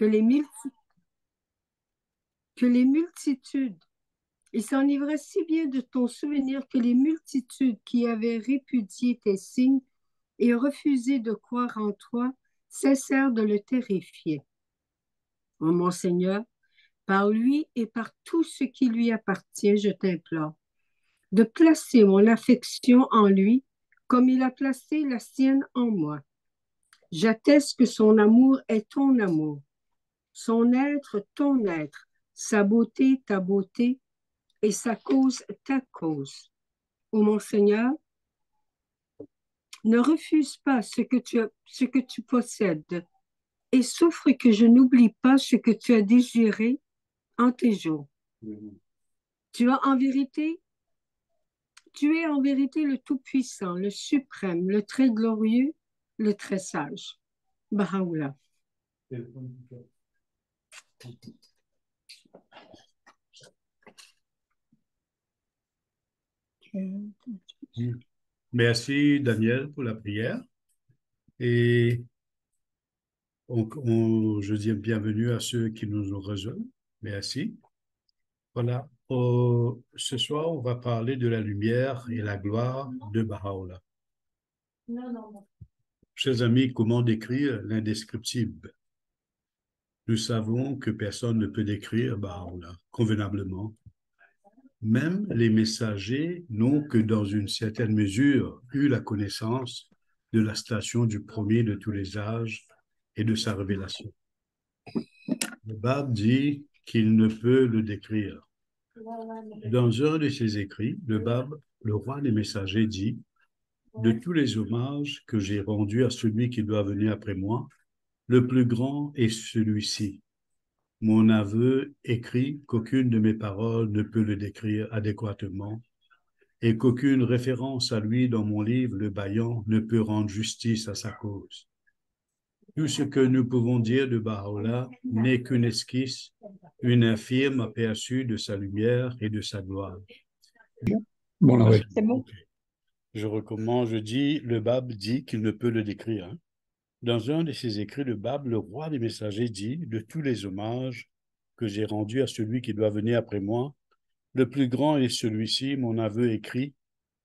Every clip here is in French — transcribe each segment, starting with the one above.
que les, multi- que les multitudes, il s'enivrait si bien de ton souvenir que les multitudes qui avaient répudié tes signes et refusé de croire en toi cessèrent de le terrifier. Ô mon Seigneur, par lui et par tout ce qui lui appartient, je t'implore de placer mon affection en lui comme il a placé la sienne en moi. J'atteste que son amour est ton amour, son être ton être, sa beauté ta beauté et sa cause ta cause. Ô mon Seigneur, ne refuse pas ce que tu possèdes et souffre que je n'oublie pas ce que tu as désiré en tes jours. Tu as en vérité, tu es en vérité le Tout-Puissant, le Suprême, le Très Glorieux, le Très Sage. Baha'u'llah. Merci Daniel pour la prière et je dis bienvenue à ceux qui nous ont rejoints. Merci. Voilà. Ce soir, on va parler de la lumière et la gloire de Baha'u'llah. Chers amis, comment décrire l'indescriptible? Nous savons que personne ne peut décrire Baha'u'llah convenablement. Même les messagers n'ont que dans une certaine mesure eu la connaissance de la station du premier de tous les âges et de sa révélation. Le Bab dit qu'il ne peut le décrire. Dans un de ses écrits, le Bab, le roi des messagers, dit « De tous les hommages que j'ai rendus à celui qui doit venir après moi, le plus grand est celui-ci. Mon aveu écrit qu'aucune de mes paroles ne peut le décrire adéquatement et qu'aucune référence à lui dans mon livre, le Bayan, ne peut rendre justice à sa cause. Tout ce que nous pouvons dire de Baha'u'llah n'est qu'une esquisse, une infirme aperçu de sa lumière et de sa gloire. » Bon, là, oui. C'est bon. Okay. Je recommence, je dis, le Bab dit qu'il ne peut le décrire. Hein. Dans un de ses écrits, le Bab, le roi des messagers, dit « De tous les hommages que j'ai rendus à celui qui doit venir après moi, le plus grand est celui-ci, mon aveu écrit,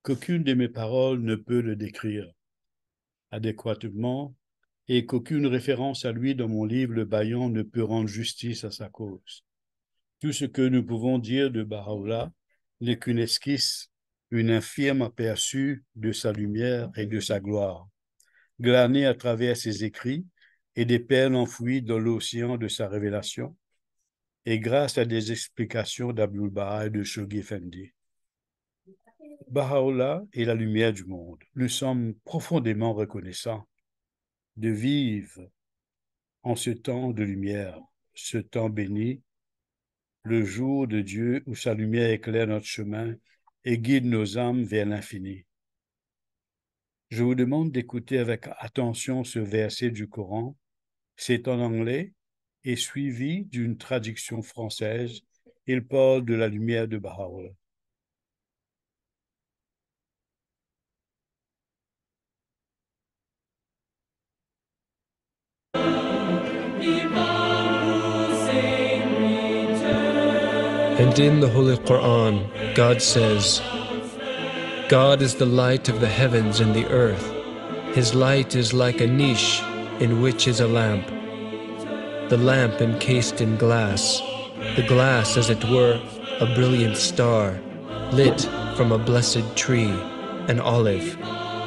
qu'aucune de mes paroles ne peut le décrire adéquatement et qu'aucune référence à lui dans mon livre, le Bayan, ne peut rendre justice à sa cause. Tout ce que nous pouvons dire de Baha'u'llah n'est qu'une esquisse, une infirme aperçu de sa lumière et de sa gloire, glanée à travers ses écrits et des perles enfouies dans l'océan de sa révélation, et grâce à des explications d'Abdul Baha et de Shoghi Effendi. Baha'u'llah est la lumière du monde. Nous sommes profondément reconnaissants de vivre en ce temps de lumière, ce temps béni, le jour de Dieu où sa lumière éclaire notre chemin et guide nos âmes vers l'infini. Je vous demande d'écouter avec attention ce verset du Coran. C'est en anglais et suivi d'une traduction française. Il parle de la lumière de Baha'u'llah. And in the Holy Quran, God says, God is the light of the heavens and the earth. His light is like a niche in which is a lamp. The lamp encased in glass, the glass as it were a brilliant star, lit from a blessed tree, an olive,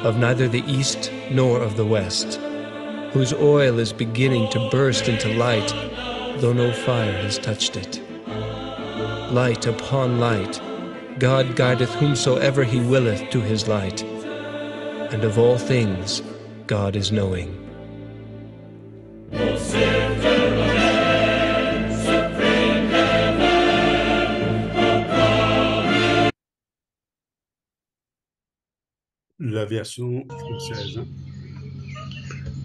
of neither the east nor of the west, whose oil is beginning to burst into light, though no fire has touched it. Light upon light, God guideth whomsoever he willeth to his light, and of all things God is knowing. La version française.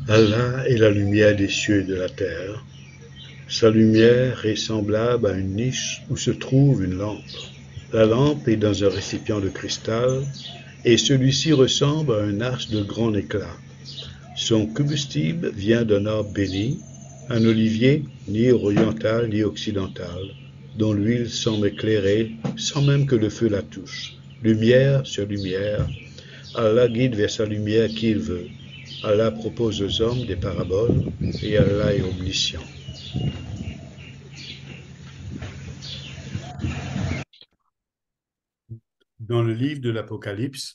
Allah est la lumière des cieux et de la terre. Sa lumière est semblable à une niche où se trouve une lampe. La lampe est dans un récipient de cristal et celui-ci ressemble à un astre de grand éclat. Son combustible vient d'un or béni Un olivier, ni oriental ni occidental, dont l'huile semble éclairer sans même que le feu la touche. Lumière sur lumière, Allah guide vers sa lumière qui il veut. Allah propose aux hommes des paraboles et Allah est omniscient. Dans le livre de l'Apocalypse,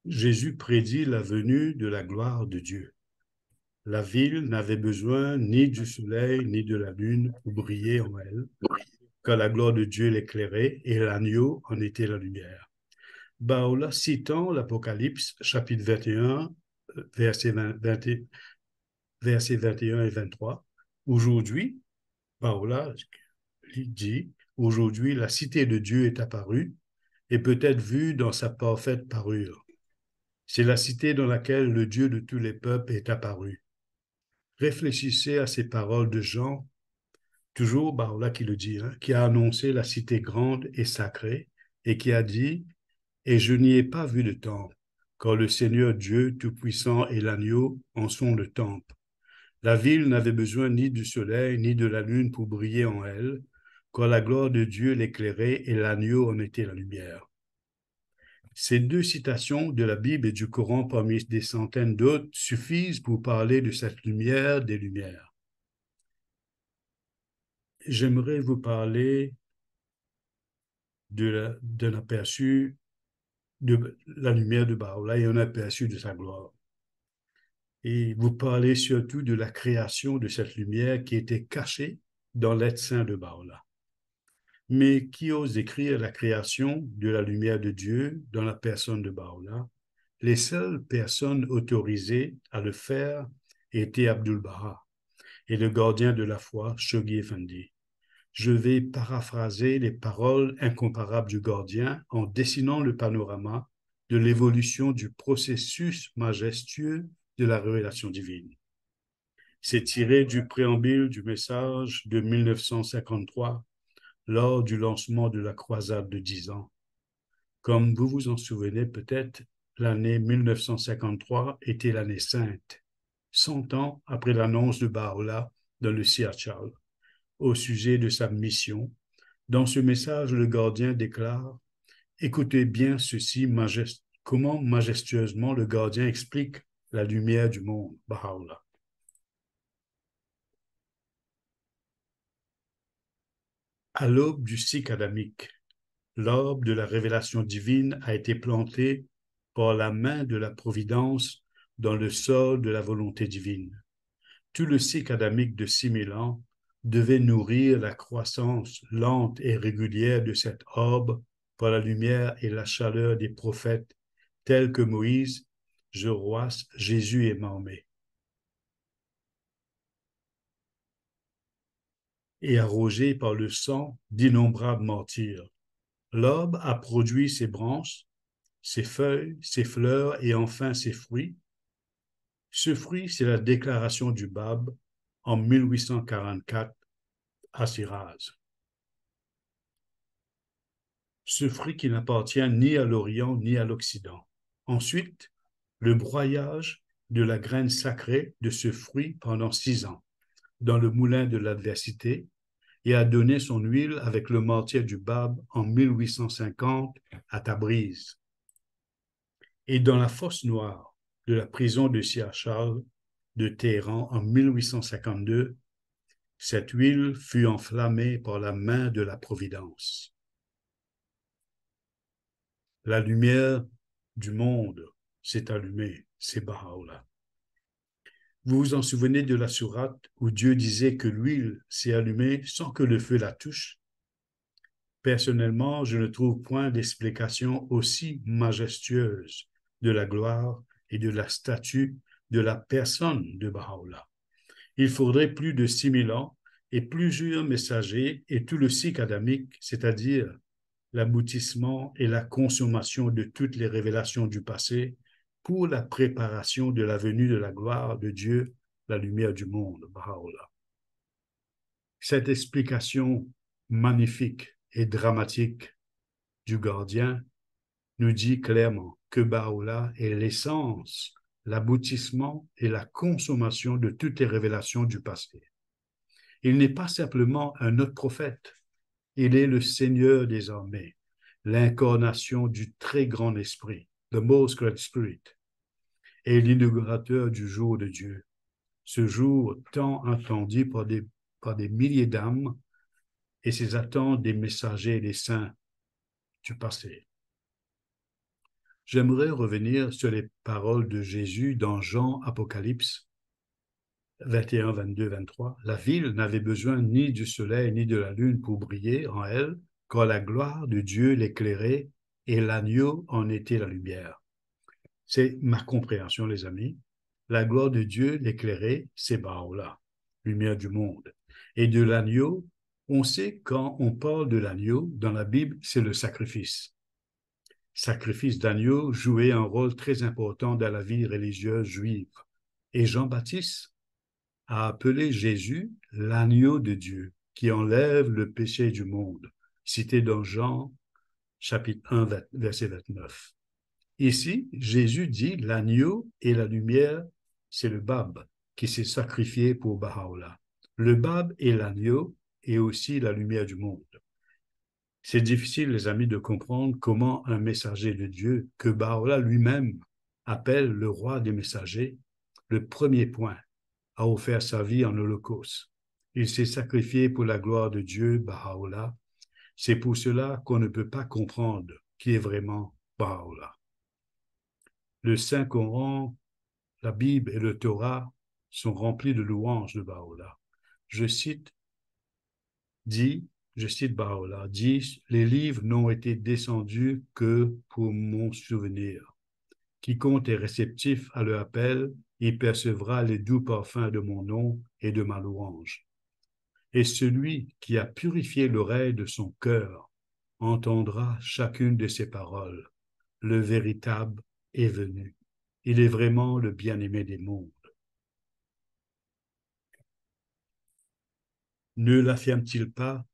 Jésus prédit la venue de la gloire de Dieu. La ville n'avait besoin ni du soleil ni de la lune pour briller en elle, car la gloire de Dieu l'éclairait et l'agneau en était la lumière. Baha'u'llah, citant l'Apocalypse, chapitre 21, versets 21 et 23, aujourd'hui, Baha'u'llah dit, aujourd'hui, la cité de Dieu est apparue et peut être vue dans sa parfaite parure. C'est la cité dans laquelle le Dieu de tous les peuples est apparu. Réfléchissez à ces paroles de Jean, toujours Baha'u'llah qui le dit, qui a annoncé la cité grande et sacrée et qui a dit « Et je n'y ai pas vu de temple, car le Seigneur Dieu Tout-Puissant et l'agneau en sont le temple. La ville n'avait besoin ni du soleil ni de la lune pour briller en elle, car la gloire de Dieu l'éclairait et l'agneau en était la lumière. » Ces deux citations de la Bible et du Coran parmi des centaines d'autres suffisent pour parler de cette lumière des lumières. J'aimerais vous parler d'un aperçu de la lumière de Baha'u'llah et un aperçu de sa gloire. Et vous parlez surtout de la création de cette lumière qui était cachée dans l'être saint de Baha'u'llah. Mais qui ose décrire la création de la lumière de Dieu dans la personne de Baha'u'llah? Les seules personnes autorisées à le faire étaient Abdul-Baha et le gardien de la foi, Shoghi Effendi. Je vais paraphraser les paroles incomparables du gardien en dessinant le panorama de l'évolution du processus majestueux de la révélation divine. C'est tiré du préambule du message de 1953 lors du lancement de la croisade de 10 ans. Comme vous vous en souvenez peut-être, l'année 1953 était l'année sainte, 100 ans après l'annonce de Baha'u'llah dans le Siachal, au sujet de sa mission. Dans ce message, le gardien déclare « Écoutez bien ceci, comment majestueusement le gardien explique la lumière du monde, Baha'u'llah. À l'aube du cycle adamique, l'arbre de la révélation divine a été planté par la main de la providence dans le sol de la volonté divine. Tout le cycle adamique de 6000 ans devait nourrir la croissance lente et régulière de cet arbre par la lumière et la chaleur des prophètes tels que Moïse, Joas, Jésus et Mahomet. Et arrosé par le sang d'innombrables martyrs. L'arbre a produit ses branches, ses feuilles, ses fleurs et enfin ses fruits. Ce fruit, c'est la déclaration du Bab en 1844 à Shiraz. Ce fruit qui n'appartient ni à l'Orient ni à l'Occident. Ensuite, le broyage de la graine sacrée de ce fruit pendant 6 ans dans le moulin de l'adversité et a donné son huile avec le mortier du Bab en 1850 à Tabriz. Et dans la fosse noire de la prison de Siachal de Téhéran en 1852, cette huile fut enflammée par la main de la Providence. La lumière du monde s'est allumée, c'est Baha'u'llah. Vous vous en souvenez de la sourate où Dieu disait que l'huile s'est allumée sans que le feu la touche? Personnellement, je ne trouve point d'explication aussi majestueuse de la gloire et de la statue de la personne de Baha'u'llah. Il faudrait plus de 6000 ans et plusieurs messagers et tout le cycle adamique, c'est-à-dire l'aboutissement et la consommation de toutes les révélations du passé pour la préparation de la venue de la gloire de Dieu, la lumière du monde, Baha'u'llah. Cette explication magnifique et dramatique du gardien nous dit clairement que Baha'u'llah est l'essence, l'aboutissement et la consommation de toutes les révélations du passé. Il n'est pas simplement un autre prophète. Il est le Seigneur des armées, l'incarnation du très grand esprit, the most great spirit, et l'inaugurateur du jour de Dieu. Ce jour tant attendu par des milliers d'âmes et ses attentes des messagers et des saints du passé. J'aimerais revenir sur les paroles de Jésus dans Jean Apocalypse 21, 22, 23. La ville n'avait besoin ni du soleil ni de la lune pour briller en elle, car la gloire de Dieu l'éclairait et l'agneau en était la lumière. C'est ma compréhension, les amis. La gloire de Dieu l'éclairait, c'est Baola, lumière du monde. Et de l'agneau, on sait quand on parle de l'agneau, dans la Bible, c'est le sacrifice. Sacrifice d'agneau jouait un rôle très important dans la vie religieuse juive. Et Jean-Baptiste a appelé Jésus l'agneau de Dieu qui enlève le péché du monde, cité dans Jean chapitre 1, verset 29. Ici, Jésus dit l'agneau et la lumière, c'est le Bab qui s'est sacrifié pour Baha'u'llah. Le Bab et l'agneau et aussi la lumière du monde. C'est difficile, les amis, de comprendre comment un messager de Dieu, que Baha'u'llah lui-même appelle le roi des messagers, le premier point, a offert sa vie en holocauste. Il s'est sacrifié pour la gloire de Dieu, Baha'u'llah. C'est pour cela qu'on ne peut pas comprendre qui est vraiment Baha'u'llah. Le Saint-Coran, la Bible et le Torah sont remplis de louanges de Baha'u'llah. Je cite Baha'u'llah, dit, les livres n'ont été descendus que pour mon souvenir. Quiconque est réceptif à leur appel, il percevra les doux parfums de mon nom et de ma louange. Et celui qui a purifié l'oreille de son cœur entendra chacune de ses paroles. Le véritable est venu. Il est vraiment le bien-aimé des mondes. Ne l'affirme-t-il pas,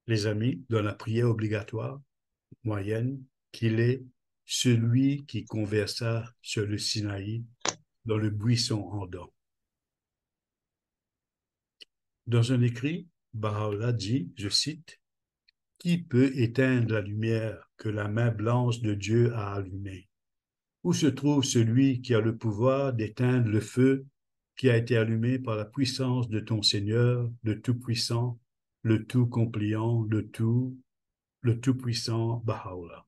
les amis, dans la prière obligatoire moyenne, qu'il est celui qui conversa sur le Sinaï dans le buisson ardent? Dans un écrit, Baha'u'llah dit, je cite, « Qui peut éteindre la lumière que la main blanche de Dieu a allumée? Où se trouve celui qui a le pouvoir d'éteindre le feu qui a été allumé par la puissance de ton Seigneur, le Tout-Puissant, le Tout-Compliant, le Tout-Puissant Baha'u'llah. »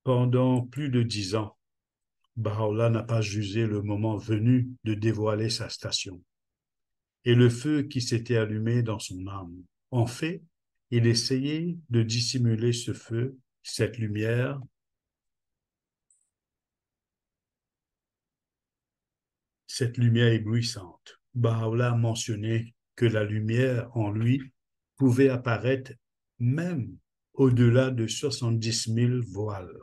Pendant plus de 10 ans, Baha'u'llah n'a pas jugé le moment venu de dévoiler sa station et le feu qui s'était allumé dans son âme. En fait, il essayait de dissimuler ce feu, cette lumière, éblouissante. Baha'u'llah mentionnait que la lumière en lui pouvait apparaître même au-delà de 70 000 voiles.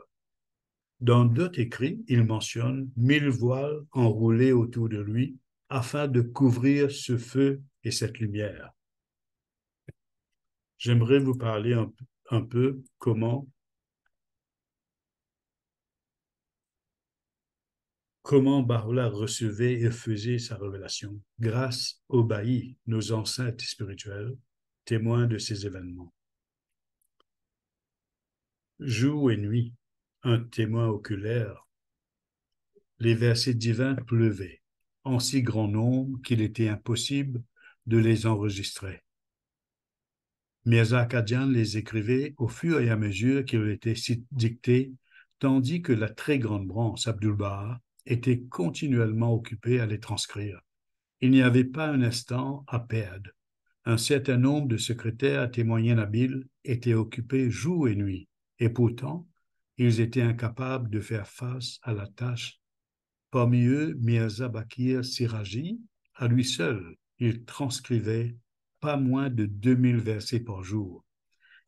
Dans d'autres écrits, il mentionne 1000 voiles enroulés autour de lui afin de couvrir ce feu et cette lumière. J'aimerais vous parler un peu comment Baha'u'llah recevait et faisait sa révélation grâce aux Baïs, nos ancêtres spirituels, témoins de ces événements. Jour et nuit, un témoin oculaire, les versets divins pleuvaient en si grand nombre qu'il était impossible de les enregistrer. Mirza Qadian les écrivait au fur et à mesure qu'ils étaient dictés, tandis que la très grande branche Abdul-Baha était continuellement occupée à les transcrire. Il n'y avait pas un instant à perdre. Un certain nombre de secrétaires témoins habiles étaient occupés jour et nuit, et pourtant, ils étaient incapables de faire face à la tâche. Parmi eux, Mirza Bakir Siraji, à lui seul, il transcrivait pas moins de 2000 versets par jour.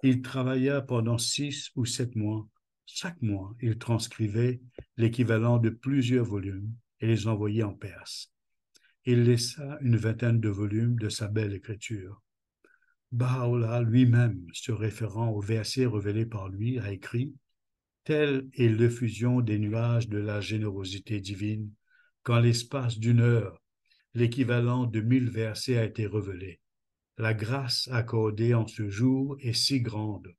Il travailla pendant 6 ou 7 mois. Chaque mois, il transcrivait l'équivalent de plusieurs volumes et les envoyait en Perse. Il laissa une vingtaine de volumes de sa belle écriture. Baha'u'llah lui-même, se référant aux versets révélés par lui, a écrit « Telle est l'effusion des nuages de la générosité divine qu'en l'espace d'une heure, l'équivalent de 1000 versets a été révélé. La grâce accordée en ce jour est si grande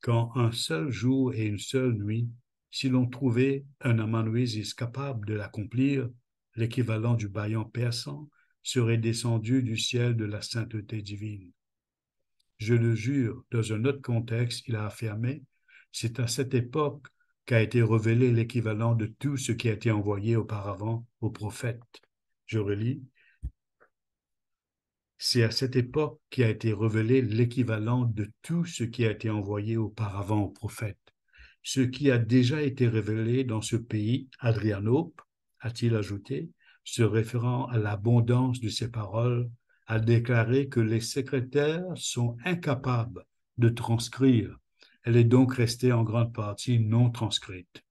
qu'en un seul jour et une seule nuit, si l'on trouvait un amanuensis capable de l'accomplir, l'équivalent du bâillon persan serait descendu du ciel de la sainteté divine. Je le jure, dans un autre contexte, il a affirmé, c'est à cette époque qu'a été révélé l'équivalent de tout ce qui a été envoyé auparavant aux prophètes. Je relis. C'est à cette époque qu'a été révélé l'équivalent de tout ce qui a été envoyé auparavant aux prophètes. Ce qui a déjà été révélé dans ce pays, Adrianope, a-t-il ajouté, se référant à l'abondance de ses paroles, a déclaré que les secrétaires sont incapables de transcrire. Elle est donc restée en grande partie non transcrite.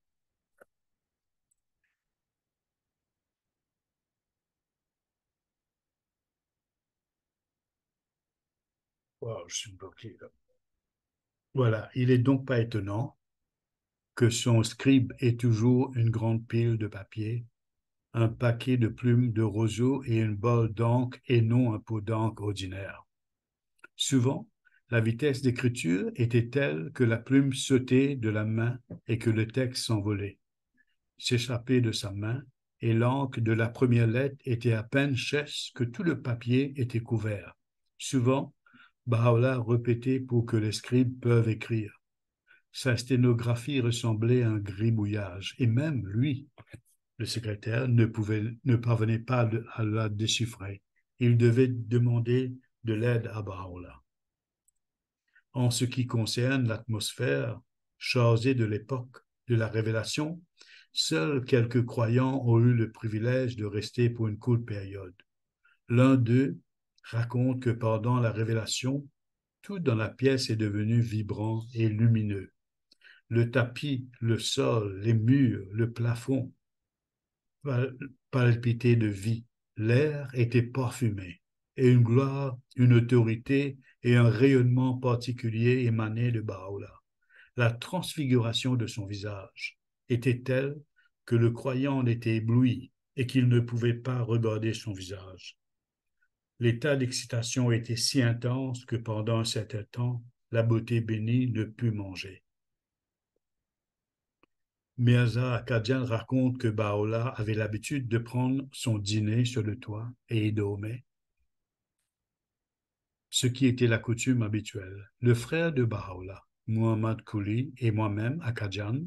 Wow, je suis bloqué là. Voilà, il n'est donc pas étonnant que son scribe ait toujours une grande pile de papier, un paquet de plumes de roseau et une bolle d'encre et non un pot d'encre ordinaire. Souvent, la vitesse d'écriture était telle que la plume sautait de la main et que le texte s'envolait, s'échappait de sa main, et l'encre de la première lettre était à peine chèche que tout le papier était couvert. Souvent, Baha'u'llah répétait pour que les scribes peuvent écrire. Sa sténographie ressemblait à un gribouillage, et même lui, le secrétaire, ne parvenait pas à la déchiffrer. Il devait demander de l'aide à Baha'u'llah. En ce qui concerne l'atmosphère chargée de l'époque de la révélation, seuls quelques croyants ont eu le privilège de rester pour une courte période. L'un d'eux raconte que pendant la révélation, tout dans la pièce est devenu vibrant et lumineux. Le tapis, le sol, les murs, le plafond palpitaient de vie. L'air était parfumé et une gloire, une autorité et un rayonnement particulier émanaient de Baha'u'llah. La transfiguration de son visage était telle que le croyant en était ébloui et qu'il ne pouvait pas regarder son visage. L'état d'excitation était si intense que pendant un certain temps, la beauté bénie ne put manger. Mirza Akadian raconte que Baha'u'llah avait l'habitude de prendre son dîner sur le toit et y dormait, ce qui était la coutume habituelle. Le frère de Baha'u'llah, Muhammad Kuli, et moi-même, Akadian,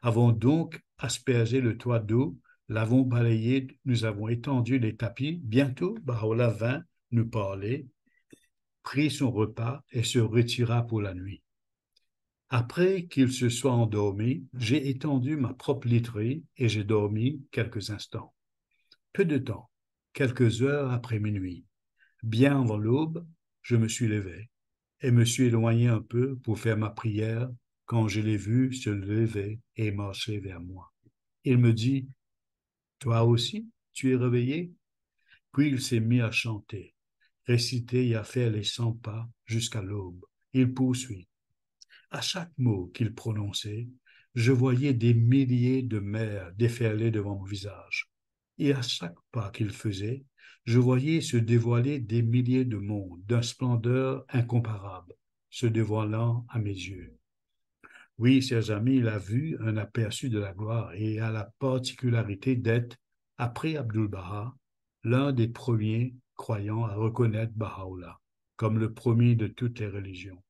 avons donc aspergé le toit d'eau, l'avons balayé, nous avons étendu les tapis. Bientôt, Baha'u'llah vint nous parler, prit son repas et se retira pour la nuit. Après qu'il se soit endormi, j'ai étendu ma propre literie et j'ai dormi quelques instants. Peu de temps, quelques heures après minuit, bien avant l'aube, je me suis levé et me suis éloigné un peu pour faire ma prière quand je l'ai vu se lever et marcher vers moi. Il me dit, « Toi aussi, tu es réveillé ?» Puis il s'est mis à chanter, réciter et à faire les 100 pas jusqu'à l'aube. Il poursuit. À chaque mot qu'il prononçait, je voyais des milliers de mers déferler devant mon visage. Et à chaque pas qu'il faisait, je voyais se dévoiler des milliers de mondes d'une splendeur incomparable, se dévoilant à mes yeux. Oui, chers amis, il a vu un aperçu de la gloire et a la particularité d'être, après Abdul-Baha, l'un des premiers croyants à reconnaître Baha'u'llah comme le premier de toutes les religions.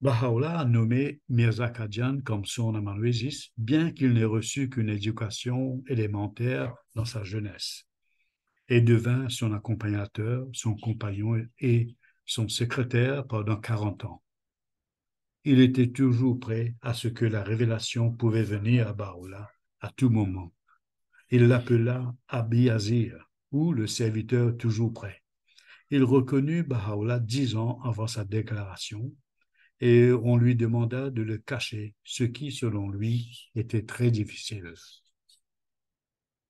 Baha'u'llah a nommé Mirza Akadian comme son amanuensis, bien qu'il n'ait reçu qu'une éducation élémentaire dans sa jeunesse, et devint son accompagnateur, son compagnon et son secrétaire pendant 40 ans. Il était toujours prêt à ce que la révélation pouvait venir à Baha'u'llah à tout moment. Il l'appela Abi Azir, ou le serviteur toujours prêt. Il reconnut Baha'u'llah 10 ans avant sa déclaration, et on lui demanda de le cacher, ce qui, selon lui, était très difficile.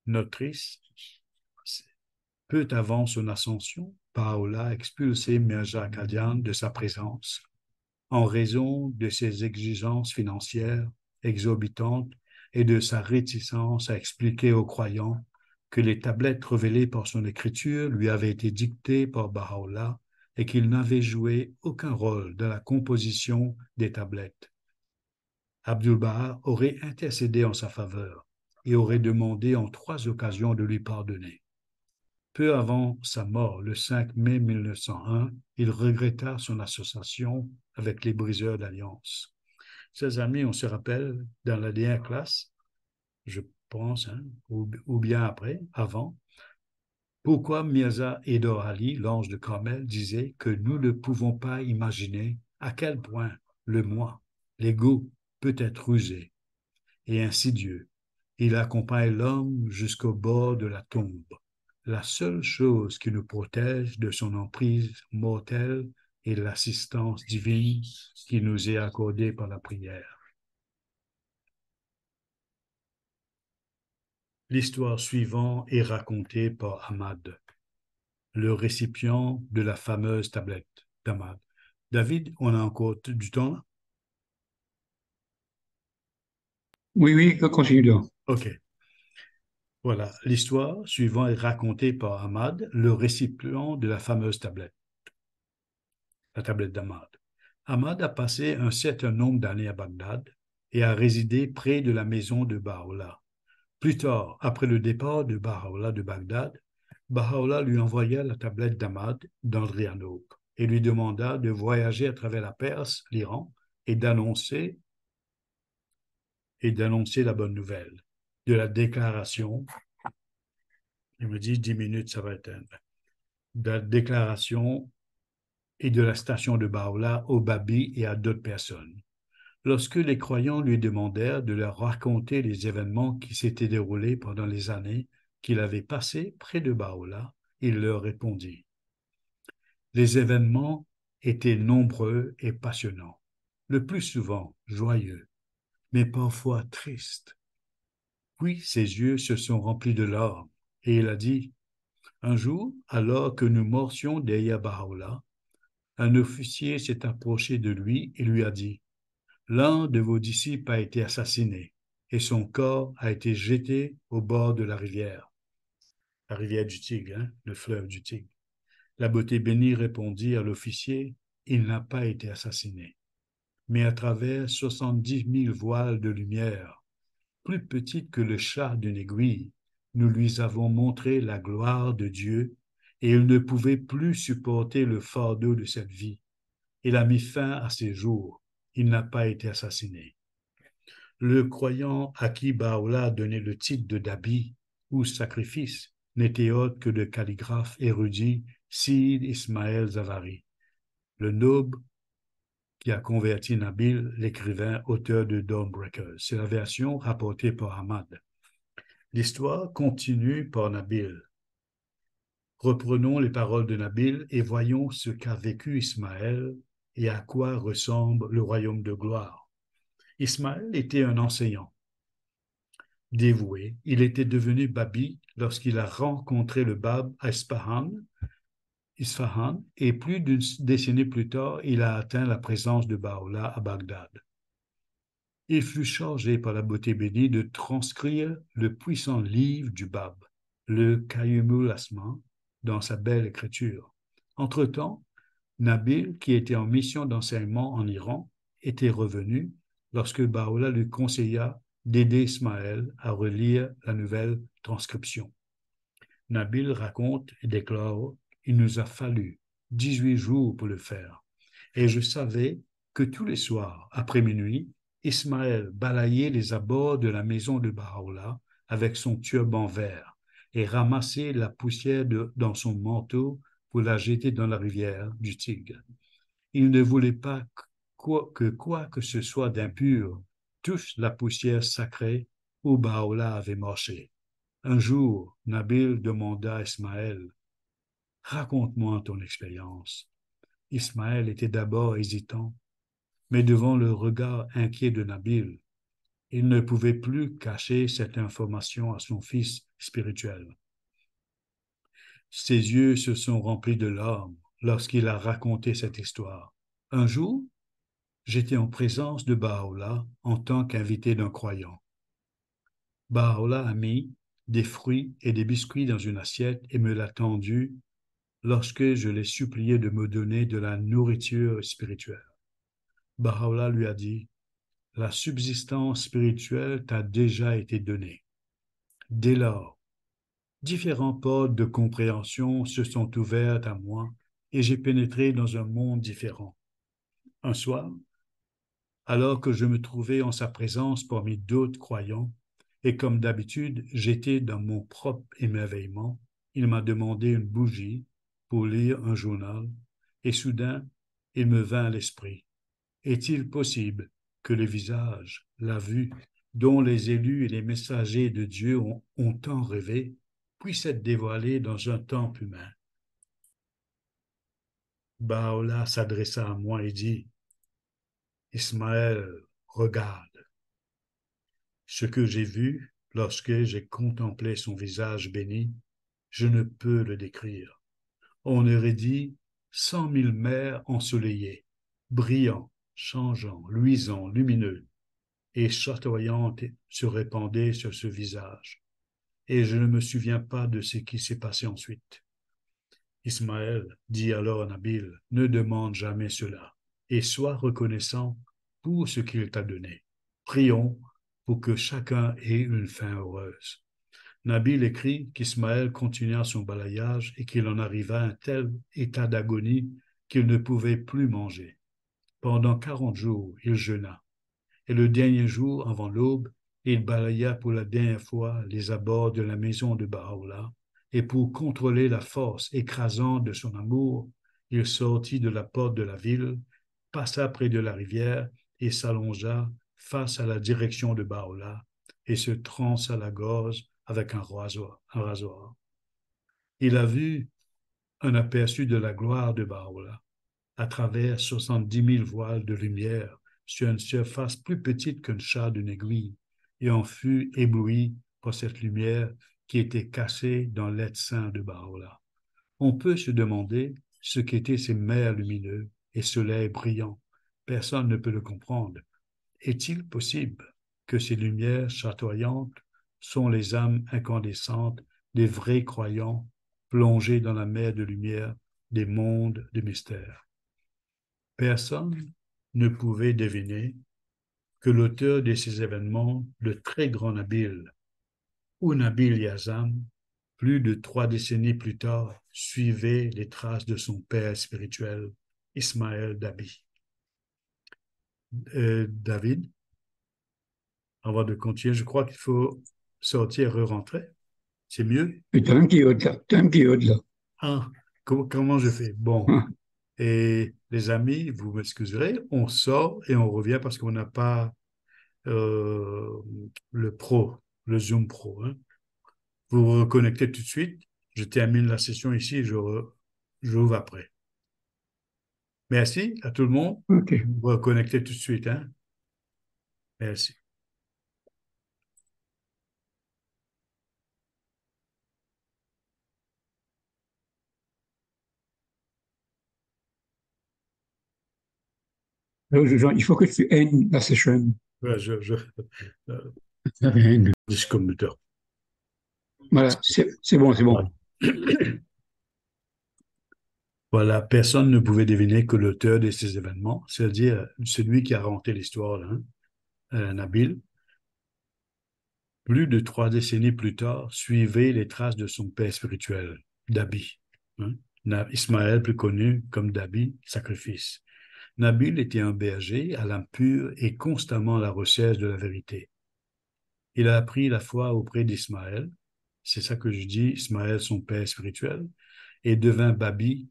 Notrice, peu avant son ascension, Baha'u'llah a expulsé Mirza Akadian de sa présence en raison de ses exigences financières exorbitantes et de sa réticence à expliquer aux croyants que les tablettes révélées par son écriture lui avaient été dictées par Baha'u'llah et qu'il n'avait joué aucun rôle dans la composition des tablettes. Abdu'l-Baha aurait intercédé en sa faveur et aurait demandé en 3 occasions de lui pardonner. Peu avant sa mort, le 5 mai 1901, il regretta son association avec les briseurs d'alliance. Chers amis, on se rappelle dans la dernière classe, je pense, ou bien après, avant, pourquoi Mirza Edor Ali, l'ange de Carmel, disait que nous ne pouvons pas imaginer à quel point le moi, l'ego, peut être rusé et insidieux. Il accompagne l'homme jusqu'au bord de la tombe. La seule chose qui nous protège de son emprise mortelle est l'assistance divine qui nous est accordée par la prière. L'histoire suivante est racontée par Ahmad, le récipient de la fameuse tablette d'Ahmad. David, on a encore du temps là? Oui, continue donc. OK. Voilà, l'histoire suivante est racontée par Ahmad, le récipient de la fameuse tablette, la tablette d'Ahmad. Ahmad a passé un certain nombre d'années à Bagdad et a résidé près de la maison de Baha'u'llah. Plus tard, après le départ de Baha'u'llah de Bagdad, Baha'u'llah lui envoya la tablette d'Ahmad d'Andrianople et lui demanda de voyager à travers la Perse, l'Iran, et d'annoncer la bonne nouvelle de la déclaration. Il me dit 10 minutes, ça va éteindre. De la déclaration et de la station de Baha'u'llah au Babi et à d'autres personnes. Lorsque les croyants lui demandèrent de leur raconter les événements qui s'étaient déroulés pendant les années qu'il avait passées près de Baha'u'llah, il leur répondit. Les événements étaient nombreux et passionnants, le plus souvent joyeux, mais parfois tristes. Puis ses yeux se sont remplis de larmes et il a dit, un jour, alors que nous marchions derrière Baha'u'llah, un officier s'est approché de lui et lui a dit, l'un de vos disciples a été assassiné et son corps a été jeté au bord de la rivière du Tigre, le fleuve du Tigre. La beauté bénie répondit à l'officier, il n'a pas été assassiné, mais à travers 70 000 voiles de lumière, plus petites que le chat d'une aiguille, nous lui avons montré la gloire de Dieu et il ne pouvait plus supporter le fardeau de cette vie. Il a mis fin à ses jours. Il n'a pas été assassiné. Le croyant à qui Baha'u'llah a donné le titre de Dabi ou sacrifice n'était autre que le calligraphe érudit Sid Ismaël Zavari, le noble qui a converti Nabil, l'écrivain auteur de Dawnbreaker. C'est la version rapportée par Ahmad. L'histoire continue par Nabil. Reprenons les paroles de Nabil et voyons ce qu'a vécu Ismaël et à quoi ressemble le royaume de gloire. Ismaël était un enseignant dévoué. Il était devenu Babi lorsqu'il a rencontré le Bab à Isfahan, et plus d'une décennie plus tard, il a atteint la présence de Baha'u'llah à Bagdad. Il fut chargé par la beauté bénie de transcrire le puissant livre du Bab, le Qayyumul Asma, dans sa belle écriture. Entre-temps, Nabil, qui était en mission d'enseignement en Iran, était revenu lorsque Baha'u'llah lui conseilla d'aider Ismaël à relire la nouvelle transcription. Nabil raconte et déclare « Il nous a fallu 18 jours pour le faire. Et je savais que tous les soirs, après minuit, Ismaël balayait les abords de la maison de Baha'u'llah avec son turban vert et ramassait la poussière dans son manteau pour la jeter dans la rivière du Tigre. Il ne voulait pas que quoi que ce soit d'impur touche la poussière sacrée où Baha'u'llah avait marché. Un jour, Nabil demanda à Ismaël, « Raconte-moi ton expérience. » Ismaël était d'abord hésitant, mais devant le regard inquiet de Nabil, il ne pouvait plus cacher cette information à son fils spirituel. Ses yeux se sont remplis de larmes lorsqu'il a raconté cette histoire. Un jour, j'étais en présence de Baha'u'llah en tant qu'invité d'un croyant. Baha'u'llah a mis des fruits et des biscuits dans une assiette et me l'a tendu lorsque je l'ai supplié de me donner de la nourriture spirituelle. Baha'u'llah lui a dit, la subsistance spirituelle t'a déjà été donnée. Dès lors, différents portes de compréhension se sont ouvertes à moi et j'ai pénétré dans un monde différent. Un soir, alors que je me trouvais en sa présence parmi d'autres croyants, et comme d'habitude, j'étais dans mon propre émerveillement, il m'a demandé une bougie pour lire un journal, et soudain, il me vint à l'esprit. Est-il possible que le visage, la vue, dont les élus et les messagers de Dieu ont tant rêvé, puisse être dévoilé dans un temple humain? Baha'u'llah s'adressa à moi et dit, Ismaël, regarde. Ce que j'ai vu lorsque j'ai contemplé son visage béni, je ne peux le décrire. On aurait dit 100 000 mers ensoleillées, brillants, changeants, luisants, lumineux, et chatoyantes se répandaient sur ce visage. Et je ne me souviens pas de ce qui s'est passé ensuite. Ismaël dit alors à Nabil, ne demande jamais cela, et sois reconnaissant pour ce qu'il t'a donné. Prions pour que chacun ait une fin heureuse. Nabil écrit qu'Ismaël continua son balayage et qu'il en arriva à un tel état d'agonie qu'il ne pouvait plus manger. Pendant 40 jours, il jeûna. Et le dernier jour, avant l'aube, il balaya pour la dernière fois les abords de la maison de Baha'u'llah, et pour contrôler la force écrasante de son amour, il sortit de la porte de la ville, passa près de la rivière et s'allongea face à la direction de Baha'u'llah et se trança la gorge avec un rasoir. Il a vu un aperçu de la gloire de Baha'u'llah à travers 70 000 voiles de lumière sur une surface plus petite qu'un chat d'une aiguille, et en fut ébloui par cette lumière qui était cachée dans l'être saint de Baha'u'llah. On peut se demander ce qu'étaient ces mers lumineux et soleils brillants. Personne ne peut le comprendre. Est-il possible que ces lumières chatoyantes sont les âmes incandescentes des vrais croyants plongés dans la mer de lumière des mondes de mystère? Personne ne pouvait deviner que l'auteur de ces événements, le très grand Nabil, ou Nabil Yazam, plus de 3 décennies plus tard, suivait les traces de son père spirituel, Ismaël Dabi. David, avant de continuer, je crois qu'il faut sortir et re-rentrer. C'est mieux? T'as un petit là. Ah, comment je fais? Bon. Hein. Et les amis, vous m'excuserez, on sort et on revient parce qu'on n'a pas le Pro, le Zoom Pro. Hein. Vous vous reconnectez tout de suite. Je termine la session ici et j'ouvre après. Merci à tout le monde. OK. Vous vous reconnectez tout de suite. Hein. Merci. Il faut que tu haines la session. Voilà, commuteur. Voilà, c'est bon, c'est bon. Voilà, personne ne pouvait deviner que l'auteur de ces événements, c'est-à-dire celui qui a raconté l'histoire, hein, Nabil, plus de 3 décennies plus tard, suivait les traces de son père spirituel, Dabi. Hein? Ismaël, plus connu comme Dabi, sacrifice. Nabil était un berger à l'âme pure et constamment à la recherche de la vérité. Il a appris la foi auprès d'Ismaël, c'est ça que je dis, Ismaël, son père spirituel, et devint Babi.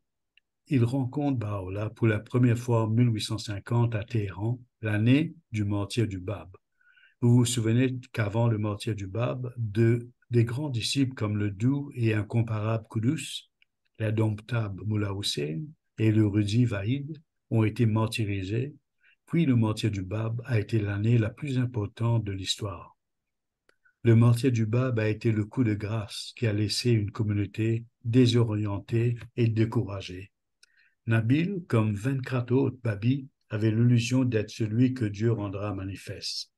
Il rencontre Baha'u'llah pour la première fois en 1850 à Téhéran, l'année du martyre du Bab. Vous vous souvenez qu'avant le martyre du Bab, des grands disciples comme le doux et incomparable Qudus, l'indomptable Mullah Hussein et le Rudi Vahid ont été martyrisés, puis le martyre du Bab a été l'année la plus importante de l'histoire. Le martyre du Bab a été le coup de grâce qui a laissé une communauté désorientée et découragée. Nabil, comme 24 autres Babis, avait l'illusion d'être celui que Dieu rendra manifeste.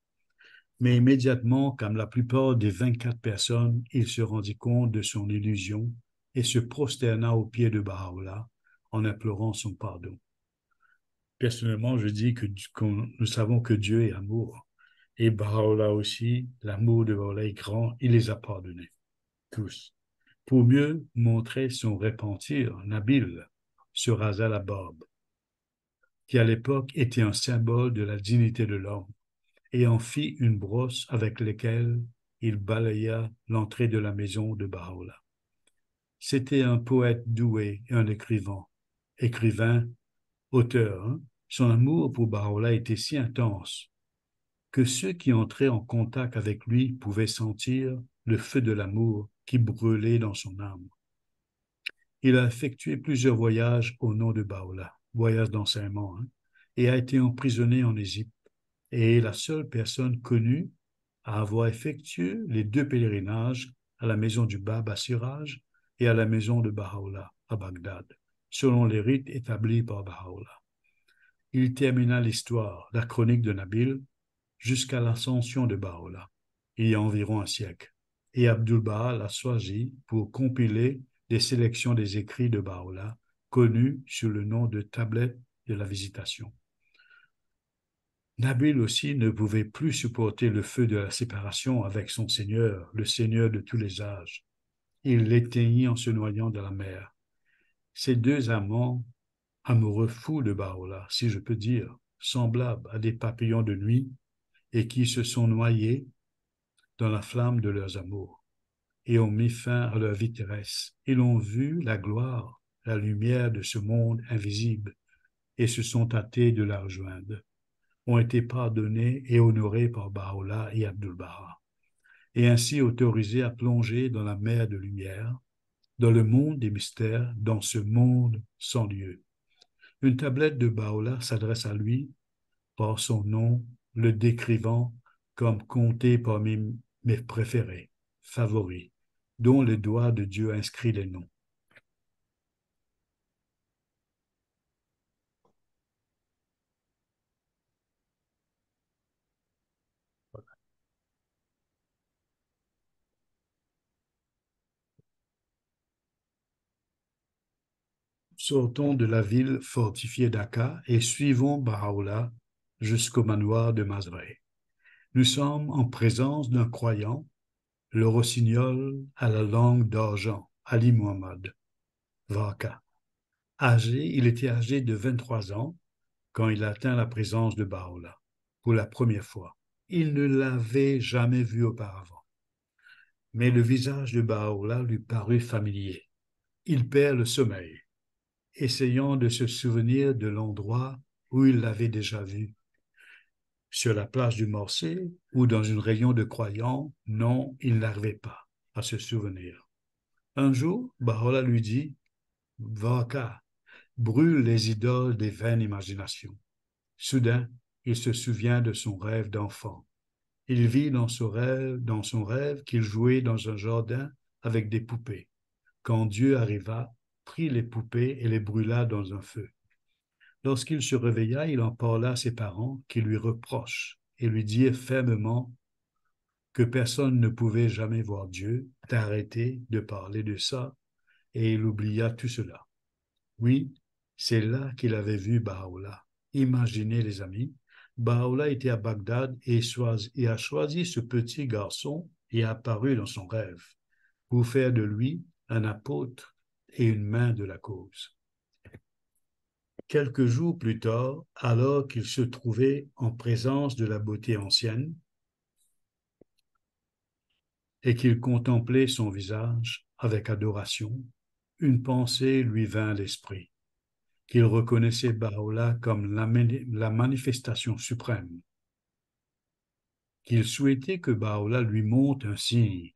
Mais immédiatement, comme la plupart des 24 personnes, il se rendit compte de son illusion et se prosterna aux pieds de Baha'u'llah en implorant son pardon. Personnellement, je dis que nous savons que Dieu est amour. Et Baha'u'llah aussi, l'amour de Baha'u'llah est grand, il les a pardonnés, tous. Pour mieux montrer son repentir, Nabil se rasa la barbe, qui à l'époque était un symbole de la dignité de l'homme, et en fit une brosse avec laquelle il balaya l'entrée de la maison de Baha'u'llah. C'était un poète doué et un écrivain, auteur. Hein. Son amour pour Baha'u'llah était si intense que ceux qui entraient en contact avec lui pouvaient sentir le feu de l'amour qui brûlait dans son âme. Il a effectué plusieurs voyages au nom de Baha'u'llah, voyages d'enseignement, hein, et a été emprisonné en Égypte, et est la seule personne connue à avoir effectué les 2 pèlerinages à la maison du Bab à Siraj et à la maison de Baha'u'llah à Bagdad, selon les rites établis par Baha'u'llah. Il termina l'histoire, la chronique de Nabil, jusqu'à l'ascension de Baha'u'llah, il y a environ un siècle, et Abdul-Baha l'a choisi pour compiler des sélections des écrits de Baha'u'llah, connus sous le nom de Tablette de la Visitation. Nabil aussi ne pouvait plus supporter le feu de la séparation avec son Seigneur, le Seigneur de tous les âges. Il l'éteignit en se noyant dans la mer. Ces 2 amants, amoureux fous de Baha'u'llah, si je peux dire, semblables à des papillons de nuit, et qui se sont noyés dans la flamme de leurs amours, et ont mis fin à leur vie terrestre. Ils ont vu la gloire, la lumière de ce monde invisible, et se sont hâtés de la rejoindre, ont été pardonnés et honorés par Baha'u'llah et Abdul-Baha, et ainsi autorisés à plonger dans la mer de lumière, dans le monde des mystères, dans ce monde sans lieu. Une tablette de Baha'u'llah s'adresse à lui par son nom, le décrivant comme compté parmi mes préférés, favoris, dont le doigt de Dieu inscrit les noms. Sortons de la ville fortifiée d'Aqqa et suivons Baha'u'llah jusqu'au manoir de Mazré. Nous sommes en présence d'un croyant, le rossignol à la langue d'argent, Ali Muhammad, Vaka. Il était âgé de 23 ans quand il atteint la présence de Baha'u'llah pour la première fois. Il ne l'avait jamais vu auparavant. Mais le visage de Baha'u'llah lui parut familier. Il perd le sommeil, essayant de se souvenir de l'endroit où il l'avait déjà vu. Sur la plage du Morcé ou dans une réunion de croyants, non, il n'arrivait pas à se souvenir. Un jour, Baha'u'llah lui dit « Vaka, brûle les idoles des vaines imaginations. » Soudain, il se souvient de son rêve d'enfant. Il vit dans son rêve qu'il jouait dans un jardin avec des poupées. Quand Dieu arriva, prit les poupées et les brûla dans un feu. Lorsqu'il se réveilla, il en parla à ses parents qui lui reprochent et lui dirent fermement que personne ne pouvait jamais voir Dieu, d'arrêter de parler de ça, et il oublia tout cela. Oui, c'est là qu'il avait vu Baha'u'llah. Imaginez les amis, Baha'u'llah était à Bagdad et a choisi ce petit garçon et a apparu dans son rêve pour faire de lui un apôtre et une main de la cause. Quelques jours plus tard, alors qu'il se trouvait en présence de la beauté ancienne et qu'il contemplait son visage avec adoration, une pensée lui vint à l'esprit, qu'il reconnaissait Baha'u'llah comme la manifestation suprême, qu'il souhaitait que Baha'u'llah lui montre un signe.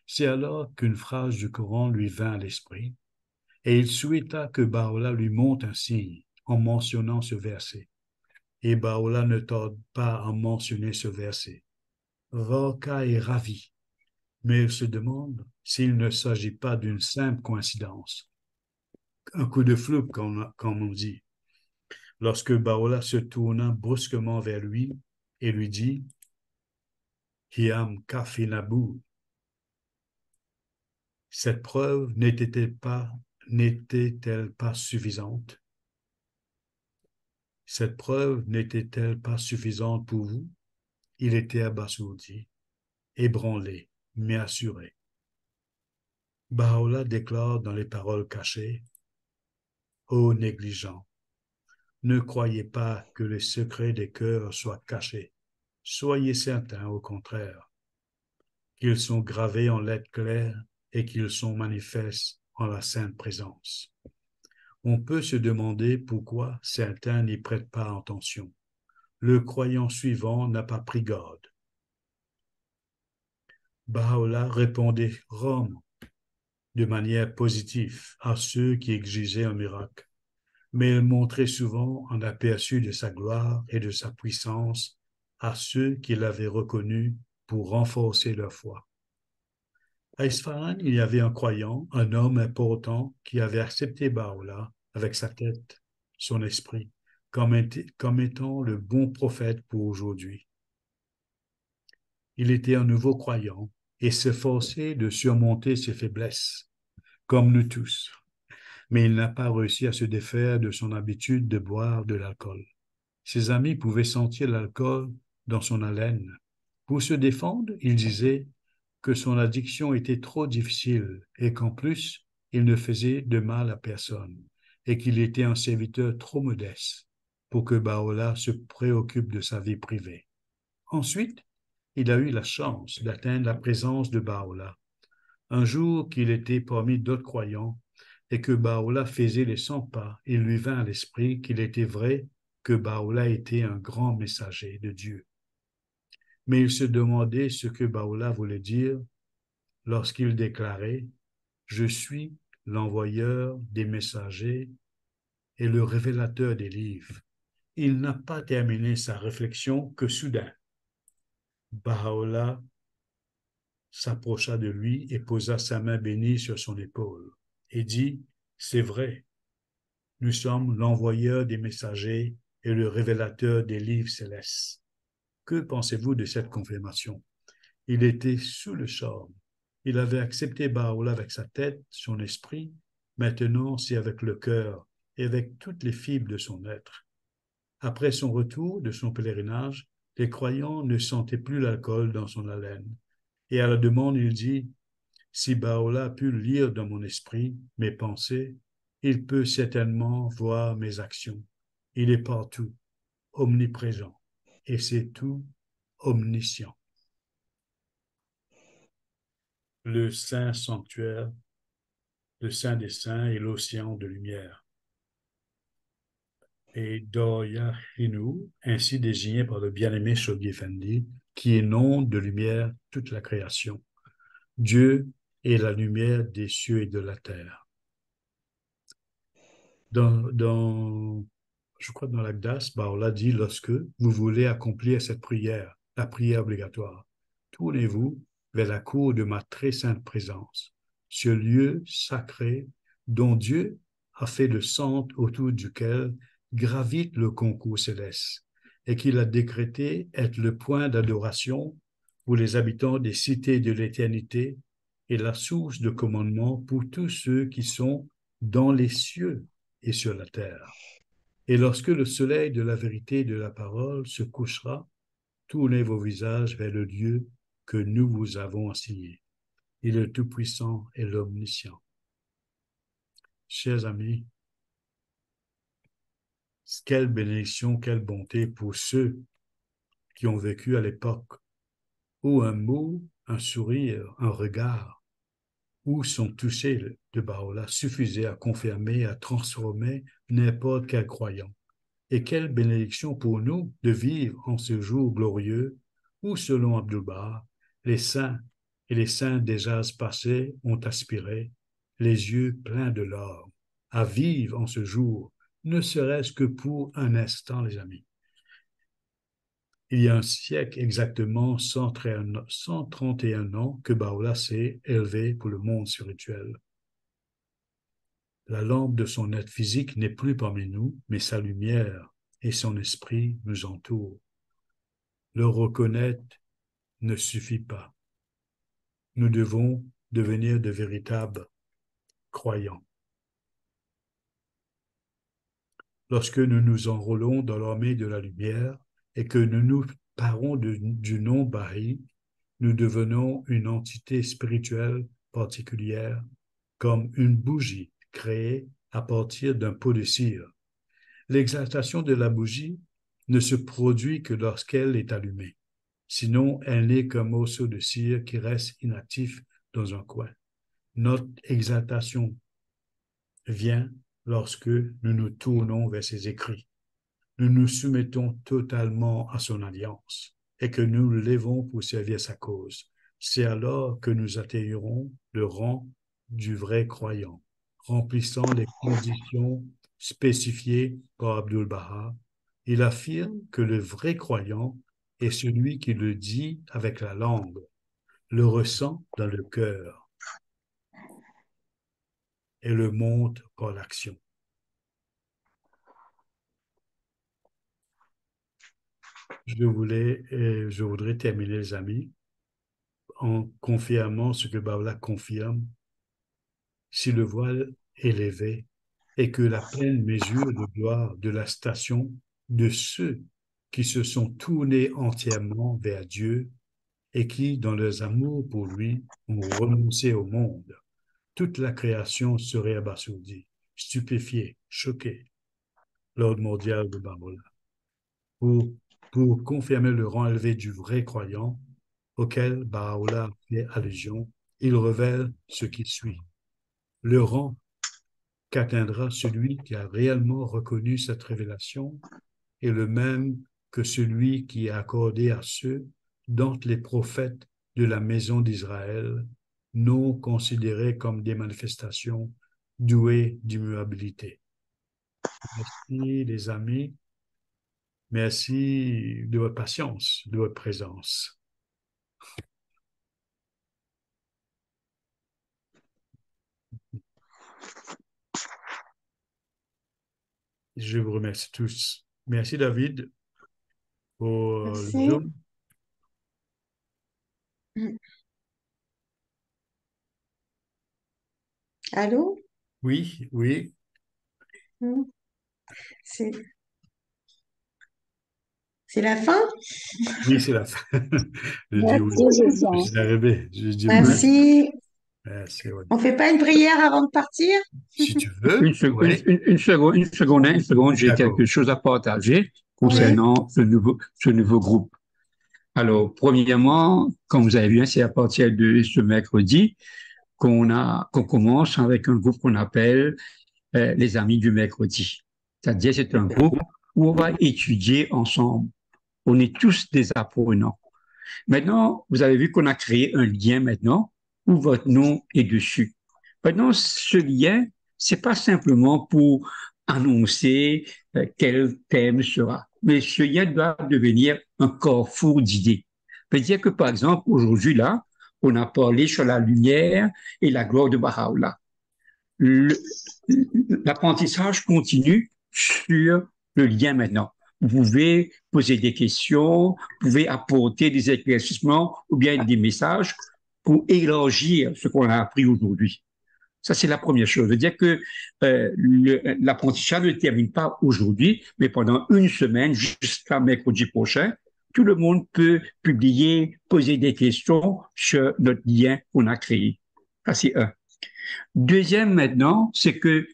C'est alors qu'une phrase du Coran lui vint à l'esprit, et il souhaita que Baha'u'llah lui montre un signe en mentionnant ce verset. Et Baha'u'llah ne tarde pas à mentionner ce verset. Vaka est ravi, mais il se demande s'il ne s'agit pas d'une simple coïncidence, un coup de flip, comme on dit. Lorsque Baha'u'llah se tourna brusquement vers lui et lui dit Hiam Kafinabu. Cette preuve n'était-elle pas suffisante? Cette preuve n'était-elle pas suffisante pour vous? Il était abasourdi, ébranlé, mais assuré. Baha'u'llah déclare dans les paroles cachées: Ô négligents, ne croyez pas que les secrets des cœurs soient cachés. Soyez certains, au contraire, qu'ils sont gravés en lettres claires et qu'ils sont manifestes en la sainte présence. On peut se demander pourquoi certains n'y prêtent pas attention. Le croyant suivant n'a pas pris garde. Baha'u'llah répondait rarement de manière positive à ceux qui exigeaient un miracle, mais il montrait souvent un aperçu de sa gloire et de sa puissance à ceux qui l'avaient reconnu pour renforcer leur foi. À Isfahan, il y avait un croyant, un homme important qui avait accepté Baha'u'llah avec sa tête, son esprit, comme étant le bon prophète pour aujourd'hui. Il était un nouveau croyant et s'efforçait de surmonter ses faiblesses, comme nous tous. Mais il n'a pas réussi à se défaire de son habitude de boire de l'alcool. Ses amis pouvaient sentir l'alcool dans son haleine. Pour se défendre, il disait que son addiction était trop difficile et qu'en plus, il ne faisait de mal à personne et qu'il était un serviteur trop modeste pour que Baha'u'llah se préoccupe de sa vie privée. Ensuite, il a eu la chance d'atteindre la présence de Baha'u'llah. Un jour qu'il était parmi d'autres croyants et que Baha'u'llah faisait les 100 pas, il lui vint à l'esprit qu'il était vrai que Baha'u'llah était un grand messager de Dieu. Mais il se demandait ce que Baha'u'llah voulait dire lorsqu'il déclarait « Je suis l'envoyeur des messagers et le révélateur des livres ». Il n'a pas terminé sa réflexion que soudain, Baha'u'llah s'approcha de lui et posa sa main bénie sur son épaule et dit « C'est vrai, nous sommes l'envoyeur des messagers et le révélateur des livres célestes. » Que pensez-vous de cette confirmation? Il était sous le charme. Il avait accepté Baha'u'llah avec sa tête, son esprit. Maintenant, c'est avec le cœur et avec toutes les fibres de son être. Après son retour de son pèlerinage, les croyants ne sentaient plus l'alcool dans son haleine. Et à la demande, il dit, « Si Baha'u'llah a pu lire dans mon esprit mes pensées, il peut certainement voir mes actions. Il est partout, omniprésent, et c'est tout omniscient. » Le saint sanctuaire, le saint des saints et l'océan de lumière. Et Doya Hinu, ainsi désigné par le bien-aimé Shoghi Effendi, qui inonde de lumière toute la création. Dieu est la lumière des cieux et de la terre. Je crois dans l'Agdas, Baha'u'llah dit, lorsque vous voulez accomplir cette prière, la prière obligatoire, tournez-vous vers la cour de ma très sainte présence, ce lieu sacré dont Dieu a fait le centre autour duquel gravite le concours céleste et qu'il a décrété être le point d'adoration pour les habitants des cités de l'éternité et la source de commandement pour tous ceux qui sont dans les cieux et sur la terre. Et lorsque le soleil de la vérité et de la parole se couchera, tournez vos visages vers le Dieu que nous vous avons assigné. Il est le Tout-Puissant et l'Omniscient. Chers amis, quelle bénédiction, quelle bonté pour ceux qui ont vécu à l'époque où un mot, un sourire, un regard, ou son toucher de Baha'u'llah suffisait à confirmer, à transformer n'importe quel croyant. Et quelle bénédiction pour nous de vivre en ce jour glorieux où, selon Abdul-Baha, les saints et les saints des âges passés ont aspiré, les yeux pleins de l'or, à vivre en ce jour, ne serait-ce que pour un instant, les amis. Il y a un siècle exactement, 131 ans, que Baha'u'llah s'est élevé pour le monde spirituel. La lampe de son être physique n'est plus parmi nous, mais sa lumière et son esprit nous entourent. Le reconnaître ne suffit pas. Nous devons devenir de véritables croyants. Lorsque nous nous enrôlons dans l'armée de la lumière et que nous nous parons du nom Baha'i, nous devenons une entité spirituelle particulière, comme une bougie créée à partir d'un pot de cire. L'exaltation de la bougie ne se produit que lorsqu'elle est allumée. Sinon, elle n'est qu'un morceau de cire qui reste inactif dans un coin. Notre exaltation vient lorsque nous nous tournons vers ses écrits. Nous nous soumettons totalement à son alliance et que nous nous levons pour servir sa cause. C'est alors que nous atteignirons le rang du vrai croyant, remplissant les conditions spécifiées par Abdu'l-Baha. Il affirme que le vrai croyant est celui qui le dit avec la langue, le ressent dans le cœur et le montre par l'action. Je voudrais terminer, les amis, en confirmant ce que Bahá'u'lláh confirme. Si le voile est levé et que la pleine mesure de gloire de la station de ceux qui se sont tournés entièrement vers Dieu et qui, dans leurs amours pour lui, ont renoncé au monde, toute la création serait abasourdie, stupéfiée, choquée. L'ordre mondial de Bahá'u'lláh. Pour confirmer le rang élevé du vrai croyant, auquel Bahá'u'lláh fait allusion, il révèle ce qui suit. Le rang qu'atteindra celui qui a réellement reconnu cette révélation est le même que celui qui est accordé à ceux dont les prophètes de la maison d'Israël non considérés comme des manifestations douées d'immuabilité. Merci les amis, merci de votre patience, de votre présence. Je vous remercie tous. Merci David pour le Merci. Zoom. Allô? Oui, oui, C'est c'est la fin? oui, c'est la fin. Je dis oui. Merci, Jésus. Je suis arrivé. Je dis oui. Merci. Merci, oui. On fait pas une prière avant de partir? Si tu veux, Une seconde, oui. une seconde, j'ai D'accord. quelque chose à partager concernant ce nouveau groupe. Alors, premièrement, comme vous avez vu, c'est à partir de ce mercredi qu'on commence avec un groupe qu'on appelle les Amis du mercredi. C'est-à-dire, c'est un groupe où on va étudier ensemble. On est tous des apprenants. Maintenant, vous avez vu qu'on a créé un lien maintenant où votre nom est dessus. Maintenant, ce lien, c'est pas simplement pour annoncer quel thème sera, mais ce lien doit devenir un carrefour d'idées. C'est-à-dire que, par exemple, aujourd'hui, là, on a parlé sur la lumière et la gloire de Bahá'u'lláh. L'apprentissage continue sur le lien maintenant. Vous pouvez poser des questions, vous pouvez apporter des éclaircissements ou bien des messages pour élargir ce qu'on a appris aujourd'hui. Ça, c'est la première chose. C'est-à-dire que l'apprentissage ne termine pas aujourd'hui, mais pendant une semaine, jusqu'à mercredi prochain, tout le monde peut publier, poser des questions sur notre lien qu'on a créé. Ça, c'est un. Deuxième, maintenant, c'est que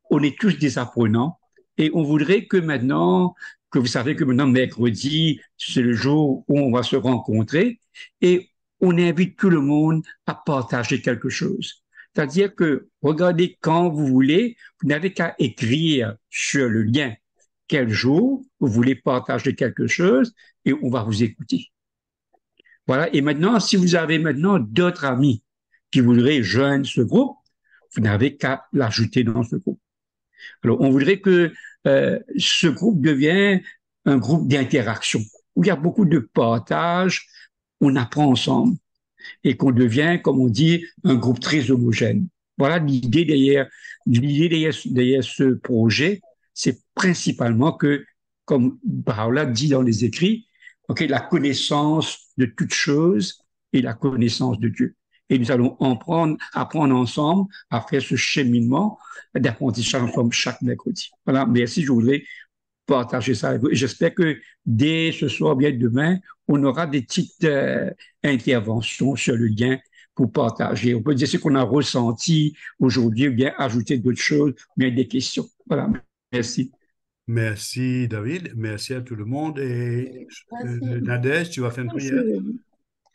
on est tous des apprenants et on voudrait que maintenant, que vous savez que maintenant, mercredi, c'est le jour où on va se rencontrer et on invite tout le monde à partager quelque chose. C'est-à-dire que, regardez, quand vous voulez, vous n'avez qu'à écrire sur le lien quel jour vous voulez partager quelque chose et on va vous écouter. Voilà. Et maintenant, si vous avez maintenant d'autres amis qui voudraient joindre ce groupe, vous n'avez qu'à l'ajouter dans ce groupe. Alors, on voudrait que ce groupe devienne un groupe d'interaction où il y a beaucoup de partage, on apprend ensemble et qu'on devient, comme on dit, un groupe très homogène. Voilà l'idée derrière ce projet, c'est principalement que, comme Bahá'u'lláh dit dans les écrits, OK, la connaissance de toutes choses et la connaissance de Dieu. Et nous allons apprendre ensemble à faire ce cheminement d'apprentissage ensemble chaque mercredi. Voilà, merci, je voulais partager ça avec vous. Et j'espère que dès ce soir, bien demain, on aura des petites interventions sur le lien pour partager. On peut dire ce qu'on a ressenti aujourd'hui, ou bien ajouter d'autres choses, ou bien des questions. Voilà, merci. Merci, David. Merci à tout le monde. Et Merci. Nadège, tu vas faire une prière?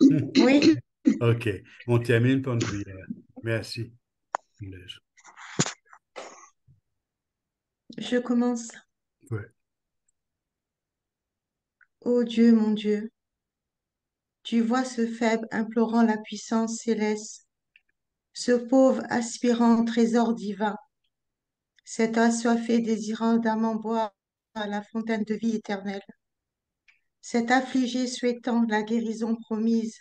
Oui, OK. On termine par une prière. Merci. Nadège. je commence. Ouais. Ô Dieu, mon Dieu, tu vois ce faible implorant la puissance céleste, ce pauvre aspirant au trésor divin, cet assoiffé désirant ardemment boire à la fontaine de vie éternelle, cet affligé souhaitant la guérison promise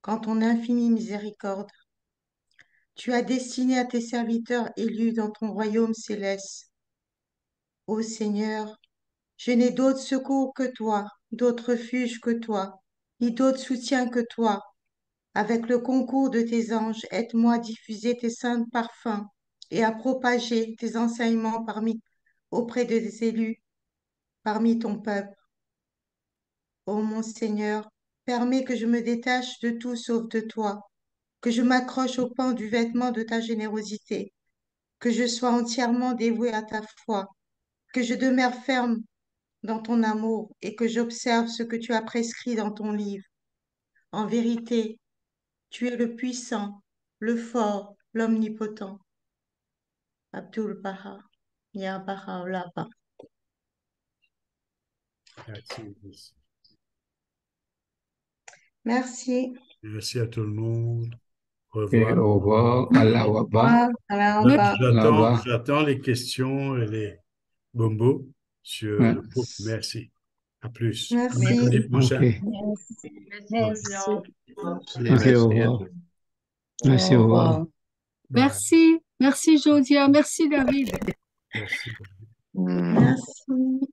quand ton infinie miséricorde. Tu as destiné à tes serviteurs élus dans ton royaume céleste. Ô Seigneur, je n'ai d'autre secours que toi, d'autre refuge que toi, ni d'autre soutien que toi. Avec le concours de tes anges, aide-moi à diffuser tes saints parfums et à propager tes enseignements auprès des élus, parmi ton peuple. Ô mon Seigneur, permets que je me détache de tout sauf de toi, que je m'accroche au pan du vêtement de ta générosité, que je sois entièrement dévoué à ta foi, que je demeure ferme dans ton amour et que j'observe ce que tu as prescrit dans ton livre. En vérité, tu es le puissant, le fort, l'omnipotent. Abdul Baha, Ya Baha Ulaba. Merci. Merci. Merci à tout le monde. Au Et revoir. au revoir. Allah Akbar. Allah Allah. J'attends les questions et les bombos sur Ouais. le groupe. Merci. À plus. À Merci. mercredi OK. prochain. Merci. OK, au revoir. Merci, au revoir. Bye. Merci. Merci, Jodia. Merci, David. Merci. Merci.